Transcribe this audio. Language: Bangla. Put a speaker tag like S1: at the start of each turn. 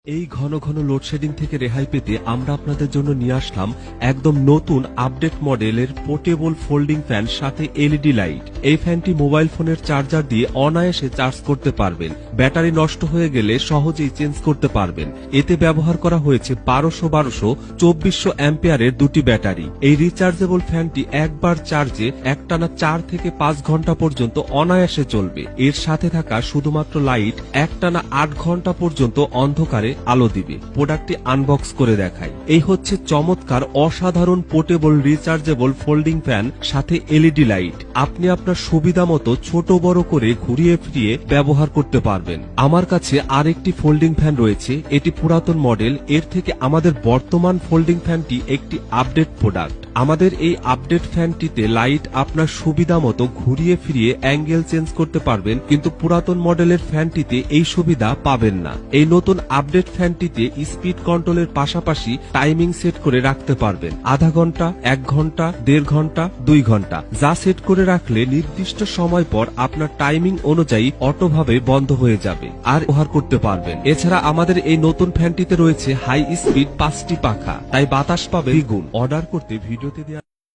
S1: এই ঘন ঘন লোডশেডিং থেকে রেহাই পেতে আমরা আপনাদের জন্য নিয়ে আসলাম একদম নতুন আপডেট মডেলের পোর্টেবল ফোল্ডিং ফ্যান সাথে এলইডি লাইট। এই ফ্যানটি মোবাইল ফোনের চার্জার দিয়ে অনায়াসে চার্জ করতে পারবেন, ব্যাটারি নষ্ট হয়ে গেলে সহজেই চেঞ্জ করতে পারবেন। এতে ব্যবহার করা হয়েছে 1200-2400 অ্যাম্পিয়ারের দুটি ব্যাটারি। এই রিচার্জেবল ফ্যানটি একবার চার্জে একটানা 4 থেকে 5 ঘন্টা পর্যন্ত অনায়াসে চলবে। এর সাথে থাকা শুধুমাত্র লাইট একটানা 8 ঘন্টা পর্যন্ত অন্ধকারে আলো দিবে। প্রোডাক্টটি আনবক্স করে দেখাই। এই হচ্ছে চমৎকার অসাধারণ পোর্টেবল রিচার্জেবল ফোল্ডিং ফ্যান সাথে এলইডি লাইট। আপনি আপনার সুবিধা মতো ছোট বড় করে ঘুরিয়ে ফিরিয়ে ব্যবহার করতে পারবেন। আমার কাছে আরেকটি ফোল্ডিং ফ্যান রয়েছে, এটি পুরাতন মডেল। এর থেকে আমাদের বর্তমান ফোল্ডিং ফ্যানটি একটি আপডেট প্রোডাক্ট। আমাদের এই আপডেট ফ্যানটিতে লাইট আপনার সুবিধা মতো ঘুরিয়ে ফিরিয়ে অ্যাঙ্গেল চেঞ্জ করতে পারবেন, কিন্তু পুরাতন মডেলের ফ্যানটিতে এই সুবিধা পাবেন না। এই নতুন আপডেট ফ্যানটিতে স্পিড কন্ট্রোলের পাশাপাশি টাইমিং সেট করে রাখতে পারবেন। আধা ঘন্টা, 1 ঘন্টা, 1.5 ঘন্টা, 2 ঘন্টা যা সেট করে রাখলে নির্দিষ্ট সময় পর আপনার টাইমিং অনুযায়ী অটোভাবে বন্ধ হয়ে যাবে আর ব্যবহার করতে পারবেন। এছাড়া আমাদের এই নতুন ফ্যানটিতে রয়েছে হাই স্পিড 5টি পাখা, তাই বাতাস পাবে দ্বিগুণ। অর্ডার করতে ভিডিওতে দেওয়া